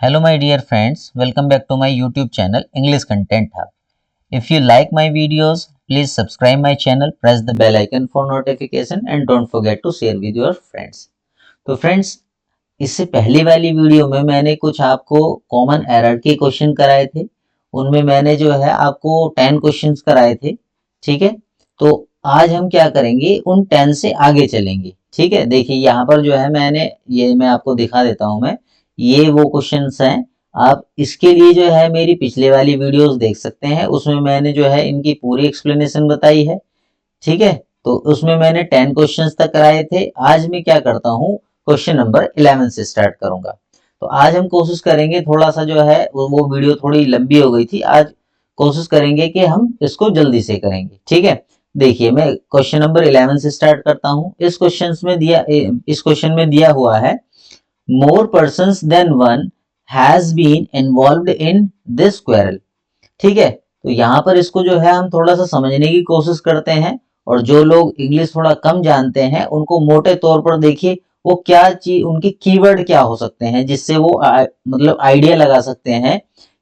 Hello my dear friends, welcome back to my YouTube channel English Content Hub. If you like my videos, please subscribe my channel, press the bell icon for notification and don't forget to share with your friends. तो friends, इससे पहले वाली video में मैंने कुछ आपको common error के question कराए थे। उनमें मैंने जो है आपको 10 क्वेश्चंस कराए थे। ठीक है, तो आज हम क्या करेंगे, उन 10 से आगे चलेंगे। ठीक है, देखिए यहाँ पर जो है मैं आपको दिखा देता हूँ। ये वो क्वेश्चंस हैं। आप इसके लिए जो है मेरी पिछले वाली वीडियोस देख सकते हैं, उसमें मैंने जो है इनकी पूरी एक्सप्लेनेशन बताई है। ठीक है, तो उसमें मैंने 10 क्वेश्चंस तक कराए थे। आज मैं क्या करता हूँ, क्वेश्चन नंबर 11 से स्टार्ट करूंगा। तो आज हम कोशिश करेंगे, थोड़ा सा जो है वो वीडियो थोड़ी लंबी हो गई थी, आज कोशिश करेंगे कि हम इसको जल्दी से करेंगे। ठीक है, देखिए मैं क्वेश्चन नंबर 11 से स्टार्ट करता हूँ। इस क्वेश्चन में दिया हुआ है, more persons than one has been involved in this quarrel. ठीक है, तो यहाँ पर इसको जो है हम थोड़ा सा समझने की कोशिश करते हैं, और जो लोग इंग्लिश थोड़ा कम जानते हैं उनको मोटे तौर पर देखिए वो क्या चीज, उनके कीवर्ड क्या हो सकते हैं, जिससे वो मतलब आइडिया लगा सकते हैं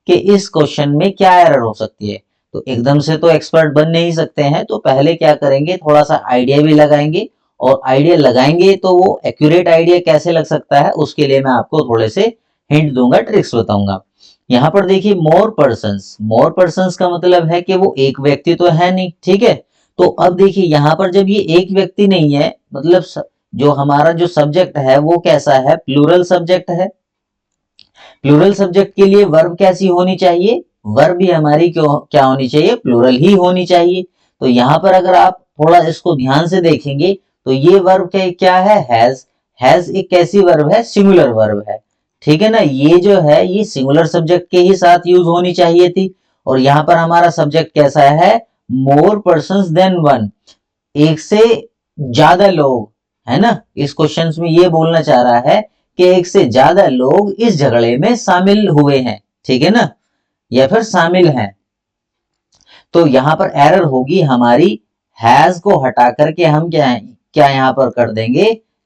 कि इस क्वेश्चन में क्या एरर हो सकती है। तो एकदम से तो एक्सपर्ट बन नहीं सकते हैं, तो पहले क्या करेंगे, थोड़ा सा आइडिया भी लगाएंगे, और आइडिया लगाएंगे तो वो एक्यूरेट आइडिया कैसे लग सकता है उसके लिए मैं आपको थोड़े से हिंट दूंगा, ट्रिक्स बताऊंगा। यहाँ पर देखिए मोर पर्सन्स का मतलब है कि वो एक व्यक्ति तो है नहीं। ठीक है, तो अब देखिए यहाँ पर जब ये एक व्यक्ति नहीं है, मतलब जो हमारा जो सब्जेक्ट है वो कैसा है, प्लूरल सब्जेक्ट है। प्लूरल सब्जेक्ट के लिए वर्ब कैसी होनी चाहिए, वर्ब भी हमारी क्या होनी चाहिए, प्लूरल ही होनी चाहिए। तो यहाँ पर अगर आप थोड़ा इसको ध्यान से देखेंगे तो ये वर्ब क्या है, हैज एक कैसी वर्ब है, सिंगुलर वर्ब है। ठीक है ना, ये जो है ये सिंगुलर सब्जेक्ट के ही साथ यूज होनी चाहिए थी। और यहाँ पर हमारा सब्जेक्ट कैसा है, मोर पर्सन्स देन वन, एक से ज्यादा लोग, है ना। इस क्वेश्चन में ये बोलना चाह रहा है कि एक से ज्यादा लोग इस झगड़े में शामिल हुए हैं। ठीक है ना, या फिर शामिल हैं। तो यहाँ पर एरर होगी हमारी, हैज को हटा करके हम क्या यहाँ पर कर देंगे,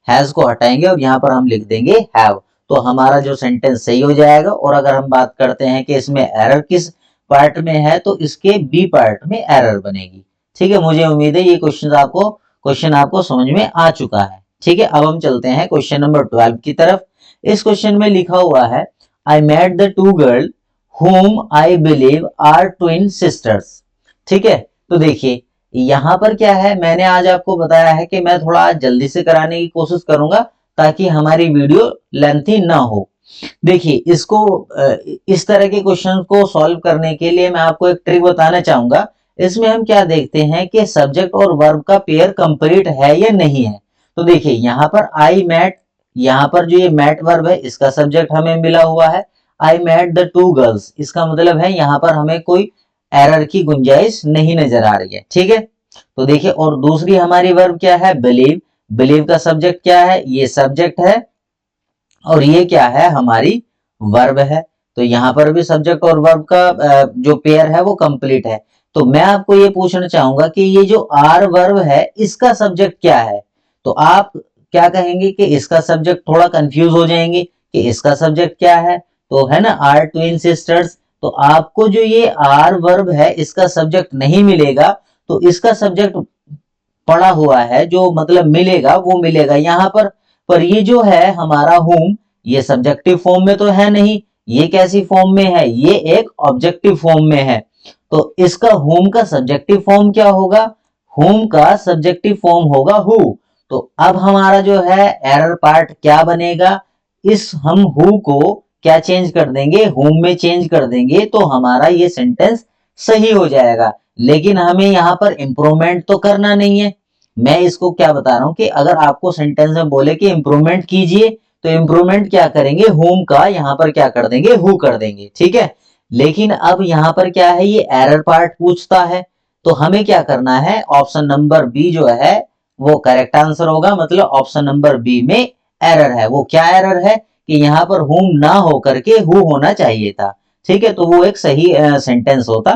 हैज को हटाएंगे और यहाँ पर हम लिख देंगे हैव। तो हमारा जो सेंटेंस सही हो जाएगा। और अगर हम बात करते हैं कि इसमें एरर किस पार्ट में है, तो इसके बी पार्ट में एरर बनेगी। ठीक है, मुझे उम्मीद है ये क्वेश्चन आपको समझ में आ चुका है। ठीक है, अब हम चलते हैं क्वेश्चन नंबर 12 की तरफ। इस क्वेश्चन में लिखा हुआ है, I met the two girl whom I believe are twin sisters। ठीक है, तो देखिए यहाँ पर क्या है, मैंने आज आपको बताया है कि मैं थोड़ा जल्दी से कराने की कोशिश करूंगा ताकि हमारी वीडियो लेंथी ना हो। देखिए इसको इस तरह के क्वेश्चन को सॉल्व करने के लिए मैं आपको एक ट्रिक बताना चाहूंगा। इसमें हम क्या देखते हैं कि सब्जेक्ट और वर्ब का पेयर कंप्लीट है या नहीं है। तो देखिए यहाँ पर आई मैट, यहाँ पर जो ये मैट वर्ब है इसका सब्जेक्ट हमें मिला हुआ है। I met the two girls, इसका मतलब है यहाँ पर हमें कोई एरर की गुंजाइश नहीं नजर आ रही है। ठीक है, तो देखिए और दूसरी हमारी वर्ब क्या है, बिलीव। बिलीव का सब्जेक्ट क्या है, ये सब्जेक्ट है, और ये क्या है, हमारी वर्ब है। तो यहाँ पर भी सब्जेक्ट और वर्ब का जो पेयर है वो कंप्लीट है। तो मैं आपको ये पूछना चाहूंगा कि ये जो आर वर्ब है इसका सब्जेक्ट क्या है। तो आप क्या कहेंगे कि इसका सब्जेक्ट, थोड़ा कंफ्यूज हो जाएंगे कि इसका सब्जेक्ट क्या है। तो है ना, आर ट्विन सिस्टर्स। तो आपको जो ये आर वर्ब है इसका सब्जेक्ट नहीं मिलेगा, तो इसका सब्जेक्ट पड़ा हुआ है जो मतलब मिलेगा वो मिलेगा यहाँ पर ये जो है हमारा होम, ये सब्जेक्टिव फॉर्म में तो है नहीं, ये कैसी फॉर्म में है, ये एक ऑब्जेक्टिव फॉर्म में है। तो इसका होम का सब्जेक्टिव फॉर्म क्या होगा, होम का सब्जेक्टिव फॉर्म होगा हु। तो अब हमारा जो है एरर पार्ट क्या बनेगा, इस हम हु को क्या चेंज कर देंगे, होम में चेंज कर देंगे, तो हमारा ये सेंटेंस सही हो जाएगा। लेकिन हमें यहाँ पर इंप्रूवमेंट तो करना नहीं है। मैं इसको क्या बता रहा हूं कि अगर आपको सेंटेंस में बोले कि इंप्रूवमेंट कीजिए, तो इंप्रूवमेंट क्या करेंगे, होम का यहाँ पर क्या कर देंगे, हु कर देंगे। ठीक है, लेकिन अब यहाँ पर क्या है, ये एरर पार्ट पूछता है, तो हमें क्या करना है, ऑप्शन नंबर बी जो है वो करेक्ट आंसर होगा। मतलब ऑप्शन नंबर बी में एरर है। वो क्या एरर है कि यहाँ पर हुम ना हो करके हु होना चाहिए था। ठीक है, तो वो एक सही सेंटेंस होता।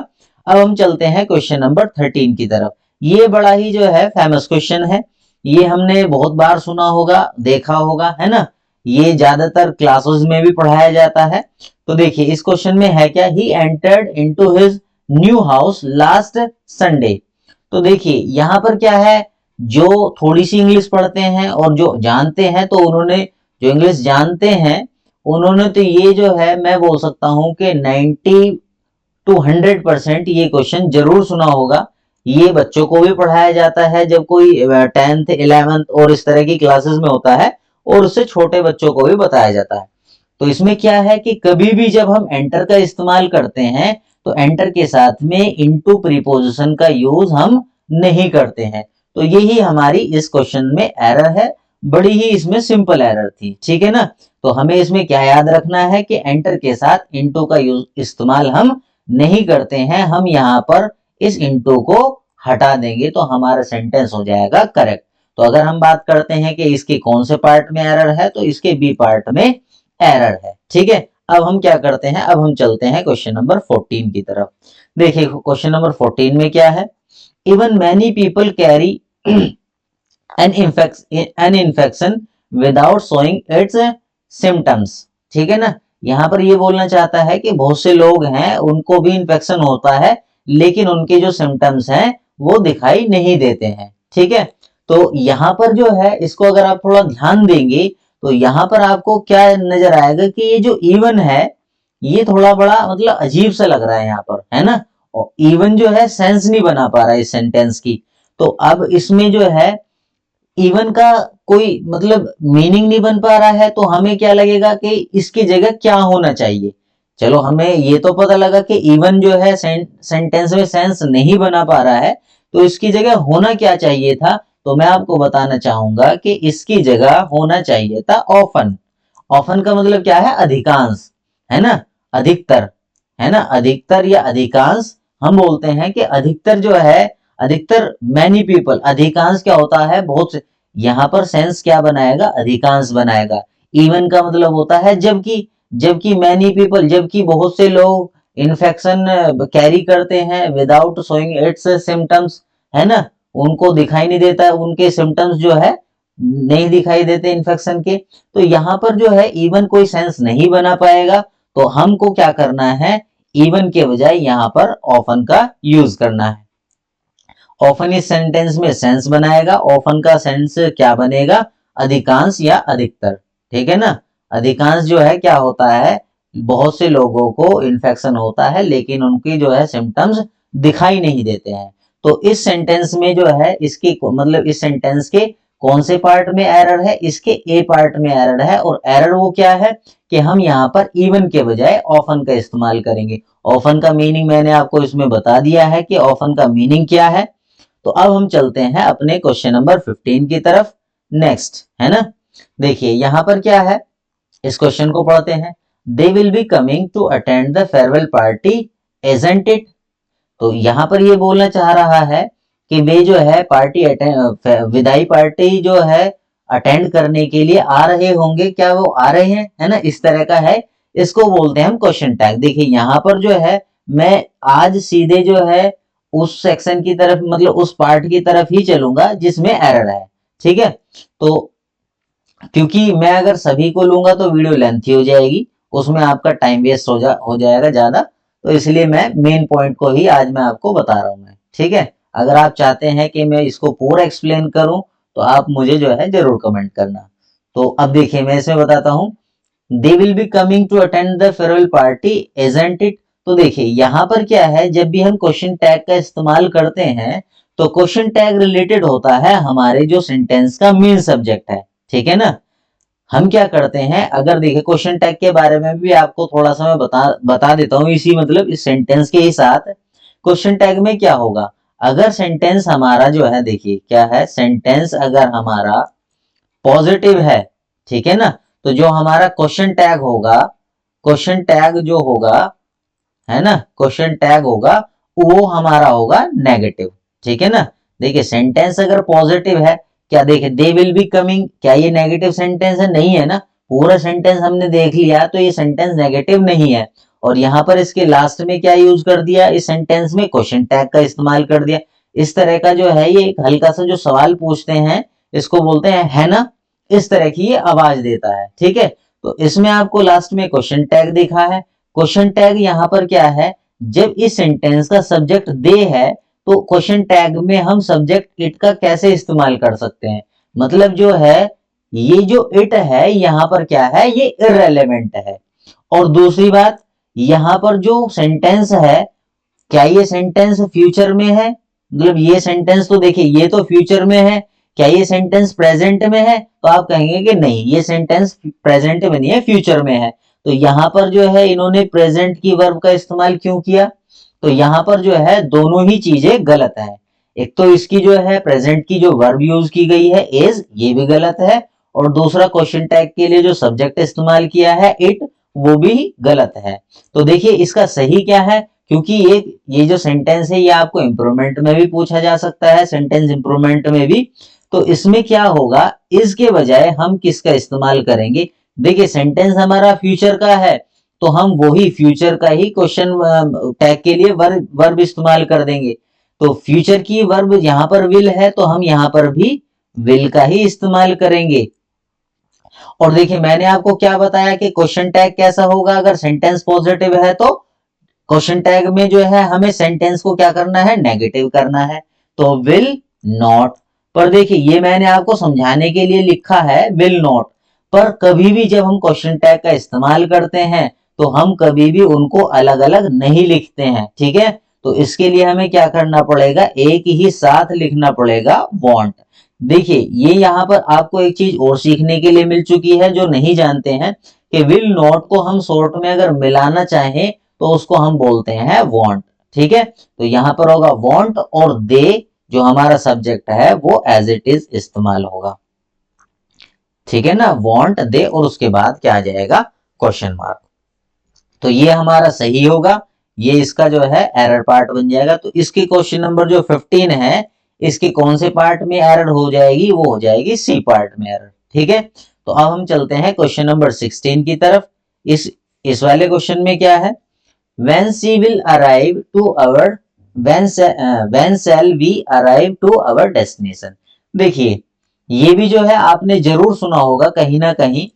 अब हम चलते हैं क्वेश्चन नंबर 13 की तरफ। ये बड़ा ही जो है फेमस क्वेश्चन है, ये हमने बहुत बार सुना होगा, देखा होगा, है ना। ये ज्यादातर क्लासेस में भी पढ़ाया जाता है। तो देखिए इस क्वेश्चन में है क्या, he entered into his new house last Sunday. तो देखिए यहाँ पर क्या है, जो थोड़ी सी इंग्लिश पढ़ते हैं और जो जानते हैं, तो उन्होंने जो इंग्लिश जानते हैं उन्होंने तो ये जो है मैं बोल सकता हूं कि 90 टू 100% ये क्वेश्चन जरूर सुना होगा। ये बच्चों को भी पढ़ाया जाता है जब कोई 10th 11th और इस तरह की क्लासेस में होता है, और उससे छोटे बच्चों को भी बताया जाता है। तो इसमें क्या है कि कभी भी जब हम एंटर का इस्तेमाल करते हैं तो एंटर के साथ में इनटू प्रीपोजिशन का यूज हम नहीं करते हैं। तो यही हमारी इस क्वेश्चन में एरर है, बड़ी ही इसमें सिंपल एरर थी, ठीक है ना। तो हमें इसमें क्या याद रखना है कि एंटर के साथ इनटू का यूज इस्तेमाल हम नहीं करते हैं, हम यहाँ पर इस इनटू को हटा देंगे तो हमारा सेंटेंस हो जाएगा करेक्ट। तो अगर हम बात करते हैं कि इसके कौन से पार्ट में एरर है, तो इसके बी पार्ट में एरर है, ठीक है। अब हम क्या करते हैं, अब हम चलते हैं क्वेश्चन नंबर 14 की तरफ। देखिए क्वेश्चन नंबर 14 में क्या है, even many people carry an infection without showing it's symptoms, ठीक है ना। यहाँ पर ये बोलना चाहता है कि बहुत से लोग हैं उनको भी इन्फेक्शन होता है लेकिन उनके जो सिम्टम्स हैं वो दिखाई नहीं देते हैं, ठीक है। तो यहाँ पर जो है इसको अगर आप थोड़ा ध्यान देंगे तो यहाँ पर आपको क्या नजर आएगा कि ये जो इवन है ये थोड़ा बड़ा मतलब अजीब सा लग रहा है यहाँ पर, है ना। और इवन जो है सेंस नहीं बना पा रहा है इस सेंटेंस की। तो अब इसमें जो है इवन का कोई मतलब मीनिंग नहीं बन पा रहा है, तो हमें क्या लगेगा कि इसकी जगह क्या होना चाहिए। चलो हमें ये तो पता लगा कि इवन जो है सेंटेंस में सेंस नहीं बना पा रहा है, तो इसकी जगह होना क्या चाहिए था। तो मैं आपको बताना चाहूंगा कि इसकी जगह होना चाहिए था ऑफन। ऑफन का मतलब क्या है, अधिकांश, है ना, अधिकतर, है ना, अधिकतर या अधिकांश। हम बोलते हैं कि अधिकतर जो है, अधिकतर मैनी पीपल, अधिकांश क्या होता है, बहुत से। यहाँ पर सेंस क्या बनाएगा, अधिकांश बनाएगा। इवन का मतलब होता है जबकि, जबकि मैनी पीपल, जबकि बहुत से लोग इन्फेक्शन कैरी करते हैं विदाउट शोइंग इट्स सिम्टम्स, है ना, उनको दिखाई नहीं देता, उनके सिम्टम्स जो है नहीं दिखाई देते इन्फेक्शन के। तो यहाँ पर जो है इवन कोई सेंस नहीं बना पाएगा, तो हमको क्या करना है, इवन के बजाय यहाँ पर ऑफन का यूज करना है। ऑफन इस सेंटेंस में सेंस बनाएगा, ऑफन का सेंस क्या बनेगा, अधिकांश या अधिकतर, ठीक है ना। अधिकांश जो है क्या होता है, बहुत से लोगों को इन्फेक्शन होता है लेकिन उनकी जो है सिम्टम्स दिखाई नहीं देते हैं। तो इस सेंटेंस में जो है इसकी मतलब इस सेंटेंस के कौन से पार्ट में एरर है, इसके ए पार्ट में एरर है। और एरर वो क्या है कि हम यहाँ पर इवन के बजाय ऑफन का इस्तेमाल करेंगे। ऑफन का मीनिंग मैंने आपको इसमें बता दिया है कि ऑफन का मीनिंग क्या है। तो अब हम चलते हैं अपने क्वेश्चन नंबर 15 की तरफ, नेक्स्ट, है ना। देखिए यहाँ पर क्या है, इस क्वेश्चन को पढ़ते हैं। They will be coming to attend the farewell party, isn't it. तो यहाँ पर ये बोलना चाह रहा है कि वे जो है पार्टी विदाई पार्टी जो है अटेंड करने के लिए आ रहे होंगे, क्या वो आ रहे हैं, है ना, इस तरह का है। इसको बोलते हैं हम क्वेश्चन टैग। देखिए यहाँ पर जो है मैं आज सीधे जो है उस सेक्शन की तरफ मतलब उस पार्ट की तरफ ही चलूंगा जिसमें एरर है, ठीक है। तो क्योंकि मैं अगर सभी को लूंगा तो वीडियो लेंथी हो जाएगी, उसमें आपका टाइम वेस्ट हो जाएगा ज्यादा। तो इसलिए मैं मेन पॉइंट को ही आज मैं आपको बता रहा हूं मैं, ठीक है। अगर आप चाहते हैं कि मैं इसको पूरा एक्सप्लेन करूं तो आप मुझे जो है जरूर कमेंट करना। तो अब देखिए मैं इसमें बताता हूं, they will be coming to attend the farewell party, isn't it. तो देखिए यहाँ पर क्या है, जब भी हम क्वेश्चन टैग का इस्तेमाल करते हैं तो क्वेश्चन टैग रिलेटेड होता है हमारे जो सेंटेंस का मेन सब्जेक्ट है, ठीक है ना। हम क्या करते हैं, अगर देखिए क्वेश्चन टैग के बारे में भी आपको थोड़ा सा मैं बता देता हूँ इसी मतलब इस सेंटेंस के ही साथ। क्वेश्चन टैग में क्या होगा, अगर सेंटेंस हमारा जो है, देखिए क्या है, सेंटेंस अगर हमारा पॉजिटिव है, ठीक है ना, तो जो हमारा क्वेश्चन टैग होगा, क्वेश्चन टैग जो होगा, है ना, क्वेश्चन टैग होगा वो हमारा होगा नेगेटिव, ठीक है ना। देखिए सेंटेंस अगर पॉजिटिव है, क्या देखिए दे विल बी कमिंग, क्या ये नेगेटिव सेंटेंस है, नहीं है ना। पूरा सेंटेंस हमने देख लिया तो ये सेंटेंस नेगेटिव नहीं है। और यहाँ पर इसके लास्ट में क्या यूज कर दिया, इस सेंटेंस में क्वेश्चन टैग का इस्तेमाल कर दिया। इस तरह का जो है ये एक हल्का सा जो सवाल पूछते हैं इसको बोलते हैं, है ना। इस तरह की ये आवाज देता है। ठीक है, तो इसमें आपको लास्ट में क्वेश्चन टैग दिखा है। क्वेश्चन टैग यहाँ पर क्या है, जब इस सेंटेंस का सब्जेक्ट दे है तो क्वेश्चन टैग में हम सब्जेक्ट इट का कैसे इस्तेमाल कर सकते हैं। मतलब जो है ये जो इट है यहाँ पर क्या है, ये इररेलेवेंट है। और दूसरी बात, यहाँ पर जो सेंटेंस है, क्या ये सेंटेंस फ्यूचर में है, मतलब ये सेंटेंस तो देखिए ये तो फ्यूचर में है, क्या ये सेंटेंस प्रेजेंट में है, तो आप कहेंगे कि नहीं ये सेंटेंस प्रेजेंट में नहीं है, फ्यूचर में है। तो यहाँ पर जो है इन्होंने प्रेजेंट की वर्ब का इस्तेमाल क्यों किया, तो यहाँ पर जो है दोनों ही चीजें गलत है। एक तो इसकी जो है प्रेजेंट की जो वर्ब यूज की गई है इज, ये भी गलत है, और दूसरा क्वेश्चन टैग के लिए जो सब्जेक्ट इस्तेमाल किया है इट, वो भी गलत है। तो देखिए इसका सही क्या है, क्योंकि ये जो सेंटेंस है ये आपको इंप्रूवमेंट में भी पूछा जा सकता है, सेंटेंस इंप्रूवमेंट में भी। तो इसमें क्या होगा, इसके बजाय हम किसका इस्तेमाल करेंगे, देखिए सेंटेंस हमारा फ्यूचर का है तो हम वही फ्यूचर का ही क्वेश्चन टैग के लिए वर्ब इस्तेमाल कर देंगे। तो फ्यूचर की वर्ब यहाँ पर विल है तो हम यहाँ पर भी विल का ही इस्तेमाल करेंगे। और देखिए मैंने आपको क्या बताया कि क्वेश्चन टैग कैसा होगा, अगर सेंटेंस पॉजिटिव है तो क्वेश्चन टैग में जो है हमें सेंटेंस को क्या करना है, नेगेटिव करना है, तो विल नॉट। पर देखिए ये मैंने आपको समझाने के लिए लिखा है विल नॉट, पर कभी भी जब हम क्वेश्चन टैग का इस्तेमाल करते हैं तो हम कभी भी उनको अलग अलग नहीं लिखते हैं। ठीक है, तो इसके लिए हमें क्या करना पड़ेगा, एक ही साथ लिखना पड़ेगा वांट। देखिए ये यहाँ पर आपको एक चीज और सीखने के लिए मिल चुकी है जो नहीं जानते हैं, कि विल नॉट को हम शॉर्ट में अगर मिलाना चाहें तो उसको हम बोलते हैं वांट। ठीक है, तो यहां पर होगा वांट और दे जो हमारा सब्जेक्ट है वो एज इट इज इस्तेमाल होगा। ठीक है ना, वांट दे और उसके बाद क्या आ जाएगा, क्वेश्चन मार्क। तो ये हमारा सही होगा, ये इसका जो है एरर पार्ट बन जाएगा। तो इसकी क्वेश्चन नंबर जो 15 है इसके कौन से पार्ट में एरर हो जाएगी, वो हो जाएगी सी पार्ट में एरर। ठीक है, तो अब हम चलते हैं क्वेश्चन नंबर 16 की तरफ। इस वाले क्वेश्चन में क्या है, when she will arrive to our when shall we arrive to our destination। देखिए ये भी जो है आपने जरूर सुना होगा कहीं ना कहीं,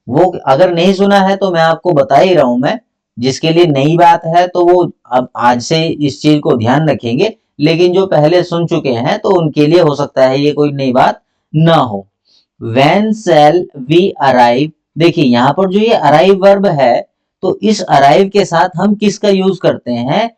वो अगर नहीं सुना है तो मैं आपको बता ही रहा हूं। मैं जिसके लिए नई बात है तो वो अब आज से इस चीज को ध्यान रखेंगे, लेकिन जो पहले सुन चुके हैं तो उनके लिए हो सकता है ये कोई नई बात ना हो। when shall we arrive, देखिए यहाँ पर जो ये arrive वर्ब है तो इस अराइव के साथ हम किसका यूज करते हैं,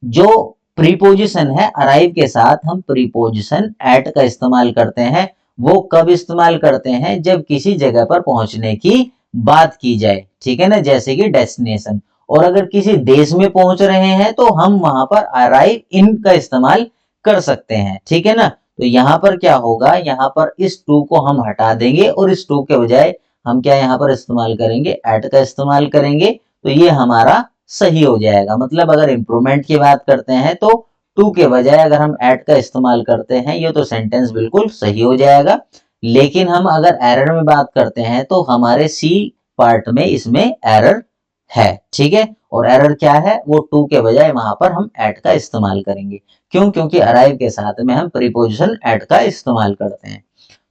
जो प्रीपोजिशन है अराइव के साथ हम प्रीपोजिशन एट का इस्तेमाल करते हैं। वो कब इस्तेमाल करते हैं, जब किसी जगह पर पहुंचने की बात की जाए। ठीक है ना, जैसे कि डेस्टिनेशन। और अगर किसी देश में पहुंच रहे हैं तो हम वहां पर अराइव इन का इस्तेमाल कर सकते हैं। ठीक है ना, तो यहाँ पर क्या होगा, यहाँ पर इस टू को हम हटा देंगे और इस टू के बजाय हम क्या यहाँ पर इस्तेमाल करेंगे, एट का इस्तेमाल करेंगे। तो ये हमारा सही हो जाएगा। मतलब अगर इंप्रूवमेंट की बात करते हैं तो टू के बजाय अगर हम एट का इस्तेमाल करते हैं ये तो सेंटेंस बिल्कुल सही हो जाएगा। लेकिन हम अगर एरर में बात करते हैं तो हमारे सी पार्ट में इसमें एरर है। ठीक है, और एरर क्या है, वो टू के बजाय वहां पर हम एट का इस्तेमाल करेंगे। क्यों, क्योंकि अराइव के साथ में हम प्रीपोजिशन एट का इस्तेमाल करते हैं।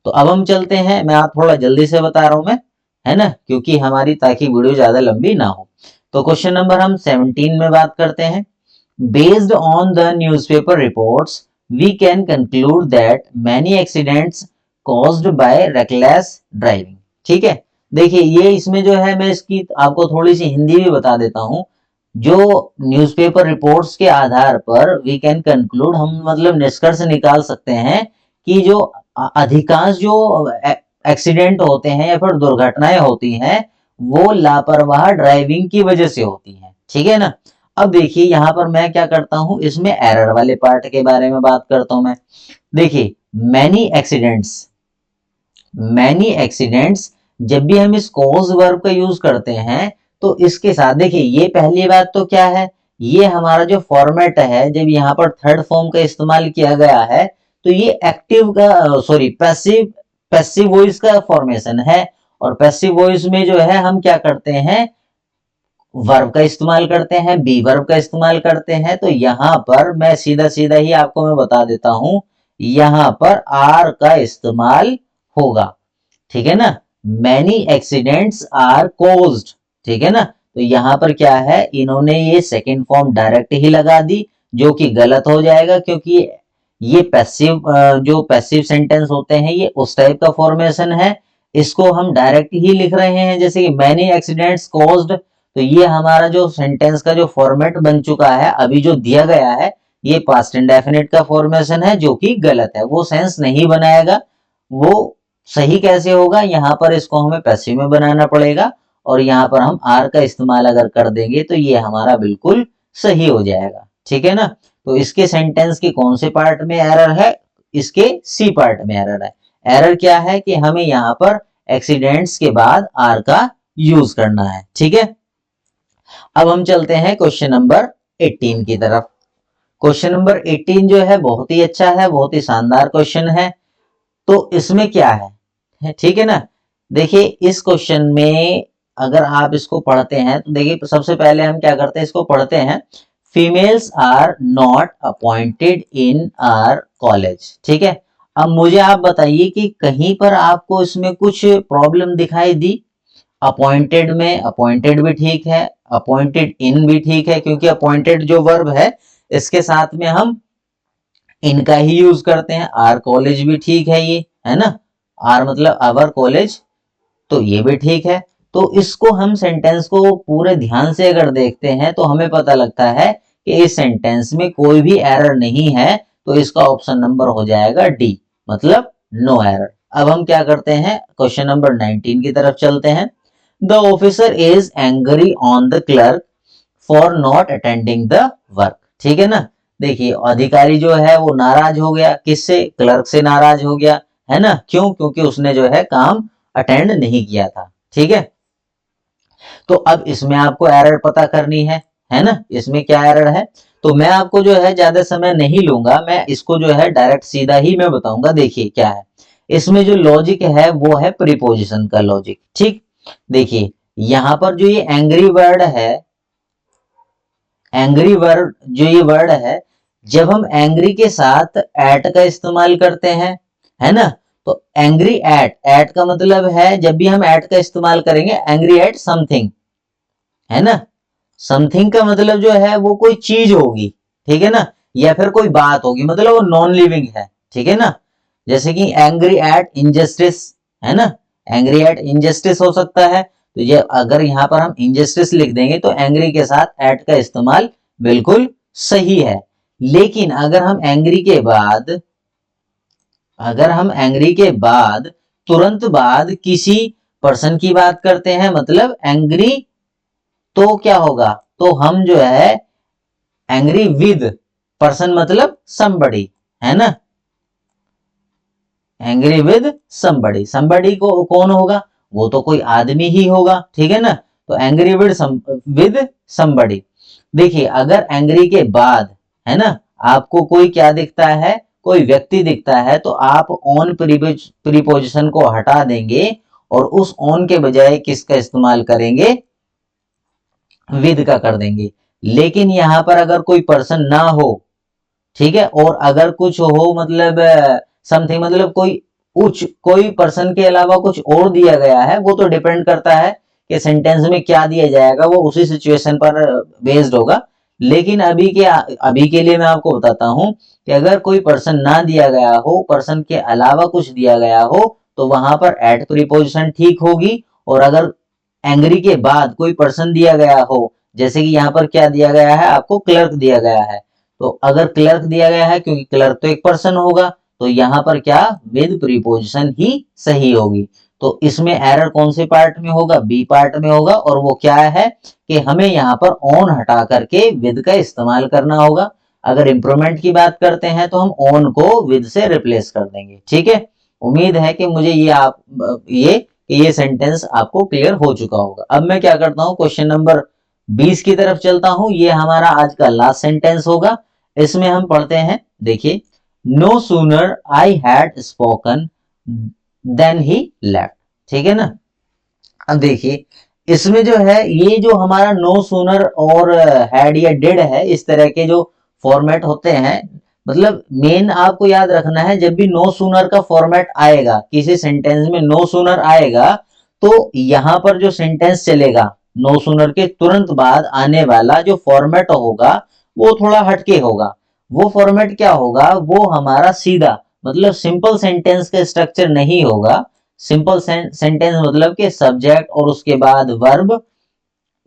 तो अब हम चलते हैं, मैं आप थोड़ा जल्दी से बता रहा हूं मैं, है ना, क्योंकि हमारी ताकि वीडियो ज्यादा लंबी ना हो। तो क्वेश्चन नंबर हम 17 में बात करते हैं। Based on the newspaper reports we can conclude that many accidents caused by reckless driving. ठीक है, देखिए ये इसमें जो है मैं इसकी आपको थोड़ी सी हिंदी भी बता देता हूं। जो न्यूज़पेपर रिपोर्ट्स के आधार पर वी कैन कंक्लूड, हम मतलब निष्कर्ष निकाल सकते हैं कि जो अधिकांश जो एक्सीडेंट होते हैं या फिर दुर्घटनाएं होती हैं वो लापरवाह ड्राइविंग की वजह से होती हैं। ठीक है ना, अब देखिए यहाँ पर मैं क्या करता हूं, इसमें एरर वाले पार्ट के बारे में बात करता हूं मैं। देखिए मैनी एक्सीडेंट्स जब भी हम इस कॉज वर्ब का यूज करते हैं तो इसके साथ देखिए ये पहली बात तो क्या है, ये हमारा जो फॉर्मेट है जब यहाँ पर थर्ड फॉर्म का इस्तेमाल किया गया है तो ये एक्टिव का सॉरी पैसिव वॉइस का फॉर्मेशन है। और पैसिव वॉइस में जो है हम क्या करते हैं, वर्ब का इस्तेमाल करते हैं, बी वर्ब का इस्तेमाल करते हैं। तो यहां पर मैं सीधा सीधा ही आपको मैं बता देता हूं, यहां पर आर का इस्तेमाल होगा। ठीक है ना, मैनी एक्सीडेंट्स आर कोज्ड, ठीक है ना। तो यहाँ पर क्या है, इन्होंने ये सेकंड फॉर्म डायरेक्ट ही लगा दी, जो कि गलत हो जाएगा, क्योंकि ये पैसिव जो पैसिव सेंटेंस होते हैं ये उस टाइप का फॉर्मेशन है। इसको हम डायरेक्ट ही लिख रहे हैं, जैसे कि मैनी एक्सीडेंट्स कॉज्ड, तो ये हमारा जो सेंटेंस का जो फॉर्मेट बन चुका है, अभी जो दिया गया है ये पास्ट इंडेफिनिट का फॉर्मेशन है, जो कि गलत है, वो सेंस नहीं बनाएगा। वो सही कैसे होगा, यहाँ पर इसको हमें पैसिव में बनाना पड़ेगा, और यहाँ पर हम आर का इस्तेमाल अगर कर देंगे तो ये हमारा बिल्कुल सही हो जाएगा, ठीक है ना। तो इसके सेंटेंस के कौन से पार्ट में एरर है, इसके सी पार्ट में एरर है। एरर क्या है कि हमें यहाँ पर एक्सीडेंट्स के बाद आर का यूज करना है, ठीक है। अब हम चलते हैं क्वेश्चन नंबर 18 की तरफ। क्वेश्चन नंबर 18 जो है बहुत ही अच्छा है, बहुत ही शानदार क्वेश्चन है। तो इसमें क्या है, ठीक है ना। देखिए इस क्वेश्चन में अगर आप इसको पढ़ते हैं तो देखिए सबसे पहले हम क्या करते हैं, इसको पढ़ते हैं। Females are not appointed in our college, ठीक है। अब मुझे आप बताइए कि कहीं पर आपको इसमें कुछ प्रॉब्लम दिखाई दी। अपॉइंटेड में अपॉइंटेड भी ठीक है, अपॉइंटेड इन भी ठीक है, क्योंकि अपॉइंटेड जो वर्ब है इसके साथ में हम इनका ही यूज करते हैं। आर कॉलेज भी ठीक है, ये है ना, आर मतलब आवर कॉलेज, तो ये भी ठीक है। तो इसको हम सेंटेंस को पूरे ध्यान से अगर देखते हैं तो हमें पता लगता है कि इस सेंटेंस में कोई भी एरर नहीं है, तो इसका ऑप्शन नंबर हो जाएगा डी, मतलब नो एरर। अब हम क्या करते हैं, क्वेश्चन नंबर 19 की तरफ चलते हैं। The officer is angry on the clerk for not attending the work, ठीक है ना। देखिए अधिकारी जो है वो नाराज हो गया, किससे, क्लर्क से नाराज हो गया, है ना। क्यों, क्योंकि उसने जो है काम अटेंड नहीं किया था, ठीक है। तो अब इसमें आपको एरर पता करनी है ना, इसमें क्या एरर है। तो मैं आपको जो है ज्यादा समय नहीं लूंगा, मैं इसको जो है डायरेक्ट सीधा ही मैं बताऊंगा। देखिए क्या है इसमें जो लॉजिक है वो है प्रीपोजिशन का लॉजिक, ठीक। देखिए यहां पर जो ये एंग्री वर्ड है, एंग्री वर्ड जो ये वर्ड है, जब हम एंग्री के साथ एट का इस्तेमाल करते हैं, है ना। तो एंग्री एट, एट का मतलब है जब भी हम एट का इस्तेमाल करेंगे, एंग्री एट समथिंग, है ना। समथिंग का मतलब जो है वो कोई चीज होगी, ठीक है ना, या फिर कोई बात होगी, मतलब वो नॉन लिविंग है, ठीक है ना। जैसे कि एंग्री एट इनजस्टिस, है ना, एंग्री एट इनजस्टिस हो सकता है। तो ये अगर यहाँ पर हम इनजस्टिस लिख देंगे तो एंग्री के साथ एट का इस्तेमाल बिल्कुल सही है। लेकिन अगर हम एंग्री के बाद, अगर हम एंग्री के बाद तुरंत बाद किसी पर्सन की बात करते हैं, मतलब एंग्री, तो क्या होगा, तो हम जो है एंग्री विद पर्सन मतलब somebody, है ना, एंग्री विद somebody, somebody को कौन होगा, वो तो कोई आदमी ही होगा, ठीक है ना। तो एंग्री विद somebody। देखिए अगर एंग्री के बाद, है ना, आपको कोई क्या दिखता है, कोई व्यक्ति दिखता है, तो आप ऑन प्रीपोजिशन को हटा देंगे और उस ऑन के बजाय किसका इस्तेमाल करेंगे, विद का कर देंगे। लेकिन यहां पर अगर कोई पर्सन ना हो, ठीक है, और अगर कुछ हो मतलब समथिंग, मतलब कोई उच्च, कोई पर्सन के अलावा कुछ और दिया गया है, वो तो डिपेंड करता है कि सेंटेंस में क्या दिया जाएगा, वो उसी सिचुएशन पर बेस्ड होगा। लेकिन अभी के लिए मैं आपको बताता हूं कि अगर कोई पर्सन ना दिया गया हो, पर्सन के अलावा कुछ दिया गया हो, तो वहां पर एट प्रीपोजिशन ठीक होगी। और अगर एंग्री के बाद कोई पर्सन दिया गया हो, जैसे कि यहाँ पर क्या दिया गया है, आपको क्लर्क दिया गया है, तो अगर क्लर्क दिया गया है, क्योंकि क्लर्क तो एक पर्सन होगा, तो यहाँ पर क्या विद प्रीपोजिशन ही सही होगी। तो इसमें एरर कौन से पार्ट में होगा, बी पार्ट में होगा, और वो क्या है कि हमें यहाँ पर ऑन हटा करके विद का इस्तेमाल करना होगा। अगर इंप्रूवमेंट की बात करते हैं तो हम ऑन को विद से रिप्लेस कर देंगे, ठीक है। उम्मीद है कि मुझे ये सेंटेंस आपको क्लियर हो चुका होगा। अब मैं क्या करता हूं, क्वेश्चन नंबर 20 की तरफ चलता हूं। ये हमारा आज का लास्ट सेंटेंस होगा। इसमें हम पढ़ते हैं, देखिए, no sooner I had spoken than he left, ठीक है ना। अब देखिए इसमें जो है, ये जो हमारा नो सूनर और हैड या डिड है, इस तरह के जो फॉर्मेट होते हैं, मतलब मेन आपको याद रखना है, जब भी नो सूनर का फॉर्मेट आएगा किसी सेंटेंस में, नो सूनर आएगा तो यहाँ पर जो सेंटेंस चलेगा नो सूनर के तुरंत बाद आने वाला जो फॉर्मेट होगा वो थोड़ा हटके होगा। वो फॉर्मेट क्या होगा, वो हमारा सीधा मतलब सिंपल सेंटेंस का स्ट्रक्चर नहीं होगा। सिंपल सेंटेंस मतलब कि सब्जेक्ट और उसके बाद वर्ब,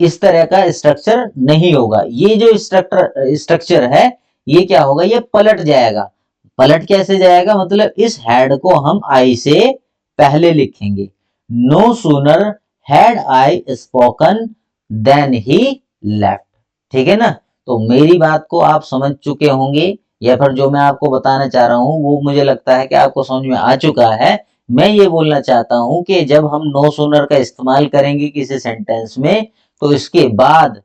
इस तरह का स्ट्रक्चर नहीं होगा। ये जो स्ट्रक्चर है ये क्या होगा, ये पलट जाएगा। पलट कैसे जाएगा, मतलब इस हैड को हम आई से पहले लिखेंगे। No sooner had I spoken than he left. ठीक है ना। तो मेरी बात को आप समझ चुके होंगे, या फिर जो मैं आपको बताना चाह रहा हूं वो मुझे लगता है कि आपको समझ में आ चुका है। मैं ये बोलना चाहता हूं कि जब हम नो सूनर का इस्तेमाल करेंगे किसी सेंटेंस में, तो इसके बाद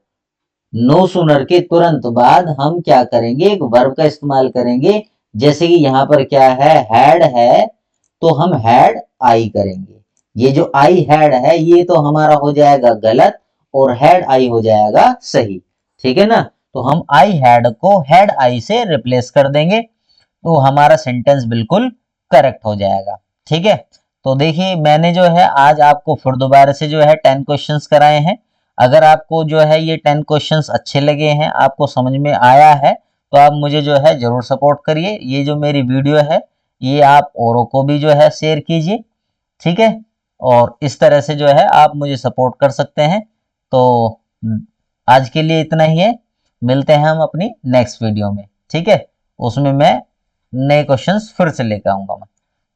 नो सूनर के तुरंत बाद हम क्या करेंगे, एक वर्ब का इस्तेमाल करेंगे। जैसे कि यहाँ पर क्या है, हैड है, तो हम हैड आई करेंगे। ये जो आई हैड है ये तो हमारा हो जाएगा गलत और हैड आई हो जाएगा सही। ठीक है ना। तो हम आई हैड को हैड आई से रिप्लेस कर देंगे तो हमारा सेंटेंस बिल्कुल करेक्ट हो जाएगा। ठीक है। तो देखिए मैंने जो है आज आपको फिर दोबारा से जो है 10 क्वेश्चंस कराए हैं। अगर आपको जो है ये 10 क्वेश्चंस अच्छे लगे हैं, आपको समझ में आया है, तो आप मुझे जो है जरूर सपोर्ट करिए। ये जो मेरी वीडियो है ये आप औरों को भी जो है शेयर कीजिए। ठीक है। और इस तरह से जो है आप मुझे सपोर्ट कर सकते हैं। तो आज के लिए इतना ही है। मिलते हैं हम अपनी नेक्स्ट वीडियो में। ठीक है। उसमें मैं नए क्वेश्चंस फिर से लेकर आऊंगा मैं।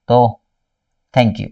तो थैंक यू।